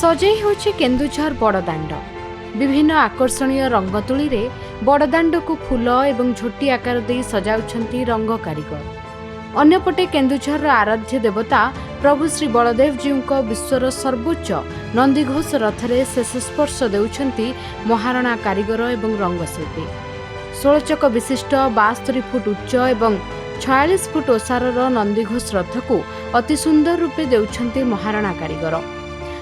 सजाई होछि केन्दुझर बड़दाण्ड विभिन्न आकर्षणीय रंगतुली रे बड़दाण्ड को फूल एवं झोटी आकार दे सजाउछंती रंग कारीगर। अन्यपटे केन्दुझर आराध्य देवता प्रभु श्री बलदेव जीव विश्वर सर्वोच्च नंदीघोष रथरे शेष स्पर्श देउछंती महाराणा कारीगर एवं रंगशिल्पी। 16 चक विशिष्ट 72 फुट उच्च एवं 46 फुट ओसारर नंदीघोष रथ को अति सुंदर रूपे देउछंती महाराणा कारीगर।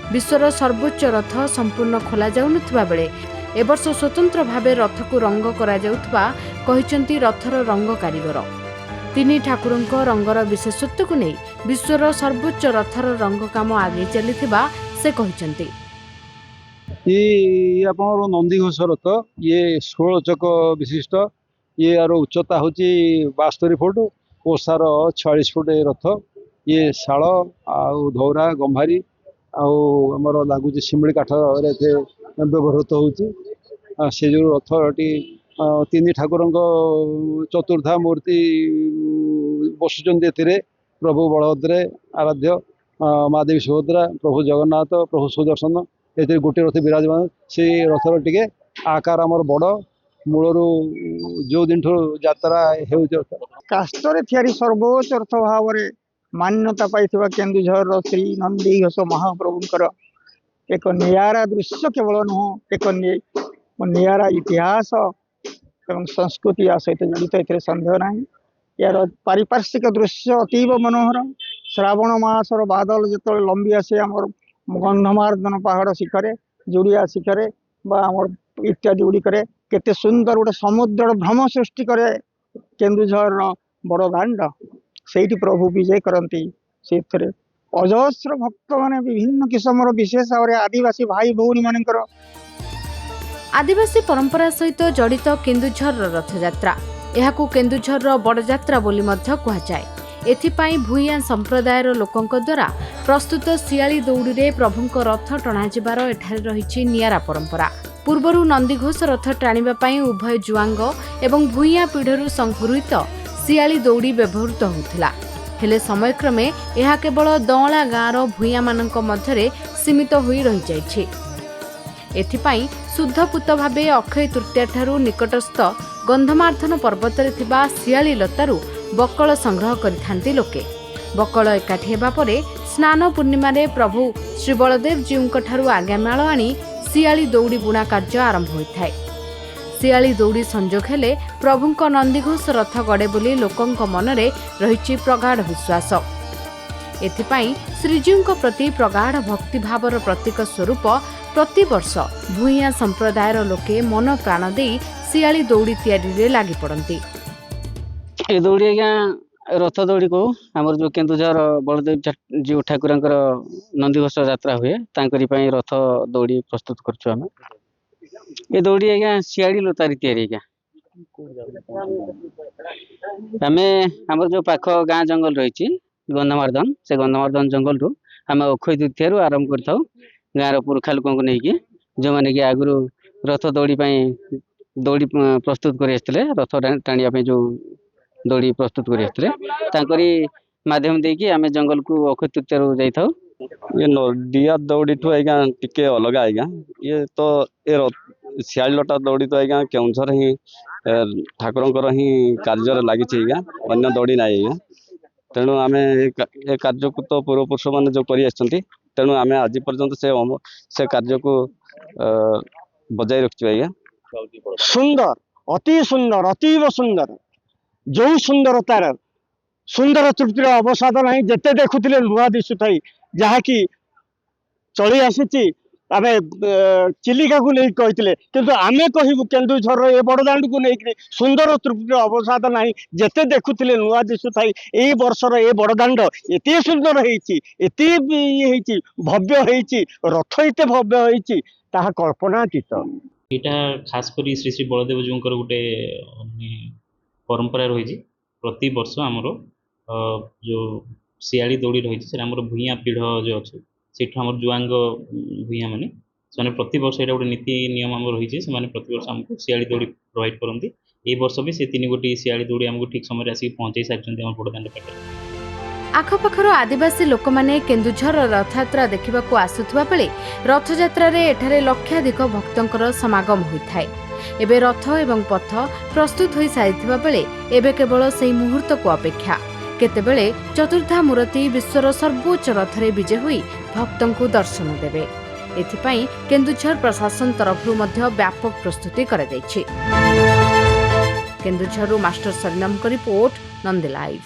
विश्वर सर्वोच्च रथ संपूर्ण खोला जाउनथिबा बेले एवर्ष स्वतंत्र भावे रथ को रंग करा जाउथबा कहिसंती रथर रंग कारीगर। तीनी ठाकुरंक रंगर विशेषत्व को नहीं विश्वर सर्वोच्च रथर रंग काम आगे चलीथिबा से कहिसंती। ये आपन नंदीघोष रथ ये 16 चक विशिष्ट ये यार उच्चता होची 72 फुट ओसार 46 फुट रथ ये शाल आउ धौरा गंभारी आमर लगुच शिमिली काठ व्यवहृत होची से जो रथटी तीन ठाकुर चतुर्धा मूर्ति बसुचंदी एथिरे प्रभु बलभद्र आराध्य महादेवी सुभद्रा प्रभु जगन्नाथ प्रभु सुदर्शन ए गोटे रथ विराजमान से रथर टिके आकार आमर बड़ मूलर जो दिन यात्रा हो काष्टर तैयारी सर्वोच्च रथ भाव में मान्यता पाई केन्दुझर श्री नंदीघोष महाप्रभुंकर एक नियारा दृश्य केवल नुह एक नियारा इतिहास एवं संस्कृति या सहित जड़ित ए सन्देह ना। यार पारिपार्श्विक दृश्य अतीव मनोहर। श्रावण मासर बादल जो लंबी आसे आम गंधमार्दन पहाड़ शिखरे जुड़िया शिखरे आमर इत्यादि गुड़िक केते सुंदर गोटे समुद्र भ्रम सृष्टि करे केन्दुझर बड़दाण्ड से प्रभु विजय करती से अजस्र भक्त माने विभिन्न किस्म विशेष भाव आदिवासी भाई भौनी मानकर आदिवासी परंपरा सहित जड़ित केन्दुझर रथयात्रा एहाकू केन्दुझर बड़यात्रा बोली मध्य कुहाଯାଏ। एथिपाई भूइयां संप्रदायर लोकंक द्वारा प्रस्तुत सियाली दौड़ी रे प्रभुंक रथ टणा जिबार एठारे रहिछि नियारा परंपरा। पूर्वरु नंदीघोष रथ टाणिबा पई उभय जुआंग एवं भूइयां पीढ़रु संगृहीत सियाली दौड़ी व्यवहृत होउथिला। हेले समयक्रमे एहा केवल दौला गाँर भूइयां मानक मध्यरे सीमित होई रहि जाइछि। एथिपाई शुद्धपूत भावे अक्षय तृतीया ठारू निकटस्थ गंधमार्दन पर्वतरे थिबा सियाली लतारू बकल संग्रह करिथांती लोके। बकल एकाठी हेबा परे स्नान पूर्णिमा रे प्रभु श्री बलदेव जीव ठारू आज्ञामाल आनी सियाली दौड़ी बुणा कार्य आरंभ होइथाय। सियाली दौड़ी संजोग हेले प्रभुंक नंदीघोष रथ गड़े बोली लोकंक मनरे रहिछि प्रगाढ़ विश्वास। एथिपाई श्रीजीवंक प्रति प्रगाढ़ भक्तिभावर प्रतीक स्वरूप प्रति वर्ष भूइयां संप्रदायर लोके मन प्राण दे सियाली दौड़ी तैयारी रे लागि पड़ती। ए दौड़ी आज्ञा रथ दौड़ी को आमर जो केन्दुझर बलदेव जीव ठाकुर नंदीघोष यात्रा हुए तांकरी पई रथ दौड़ी प्रस्तुत करछु आमे। ए दौड़ी आज्ञा सियाड़ी लतारी तैयारी आज्ञा आमे आमर जो पाख गाँ जंगल रही गंधमार्दन से गंधमार्दन जंगल रु आमे अक्षय तृतीया रु आरंभ करथाउ। गाँर पुरखा लोक नहीं जो मैंने कि आगु रथ दौड़ी दौड़ी प्रस्तुत कर रथ टाणिया जो दौड़ी प्रस्तुत कर माध्यम देकी आमे जंगल को अक्षय तृतीया जाइथाउ। ये नदिया दौड़ी ठू आज्ञा टिके अलग आज्ञा ये तो ये सियाली लटा दौड़ी तो आज्ञा केउझर ही ठाकुर ही कार्य लगी आज्ञा अन्य दौड़ी ना आज्ञा। तेणु आम ए कार्य को तो पूर्वपुरुष मैंने जो कर तेणु आम आज पर्यंत से कार्य को बजाय रखी आज्ञा। सुंदर अति सुंदर अतीव सुंदर जो सुंदरतार सुंदर तृप्तिर अवसाद ना जिते देखुले नुआ दिशु थी जहाँकि चली आसी आम चिलिका को नहीं कही किंतु आमे कहबू केन्दुझर ए बड़दाण्ड को लेकिन सुंदर तृप्तिर अवसाद ना जिते देखुले नुआ दिशु थी ए वर्षर ए बड़दाण्ड एत सुंदर होती भव्य होती रथ एत भव्य होती कल्पनातीत। यहाँ खास कर श्री श्री बलदेव जीव गोटे परंपरा रही प्रति वर्ष आमर जो सियाली दौड़ी रही आमर भूइयां पीढ़ जो अच्छे से आम जुआंग भूइयां मैंने से प्रति वर्ष यहाँ गोटे नीति नियम आम रही से प्रति वर्ष आमको सियाली दौड़ी प्रोवाइड करती। ए वर्ष भी से 3 गोटी सियाली दौड़ी आमको ठीक समय आसिक पहुँचाई सारी बड़दाण्ड पाटे। आखपाखर आदिवासी लोक माने केन्दुझर रथयात्रा देखा आसुवा बेले रथयात्रा एठारे लक्षाधिक भक्तों समागम होता है। एबे रथ एवं पथ प्रस्तुत हो सारी बेले एबे केवल से मुहूर्त को अपेक्षा केतेबेले चतुर्धा मूर्ति विश्वर सर्वोच्च रथरे विजय होई भक्तों को दर्शन देवे। एथिपाई केन्दुझर प्रशासन तरफरु मध्य व्यापक प्रस्तुति करा जायछि। केन्दुझरु मास्टर सरिनाम को रिपोर्ट, नंदी लाइव।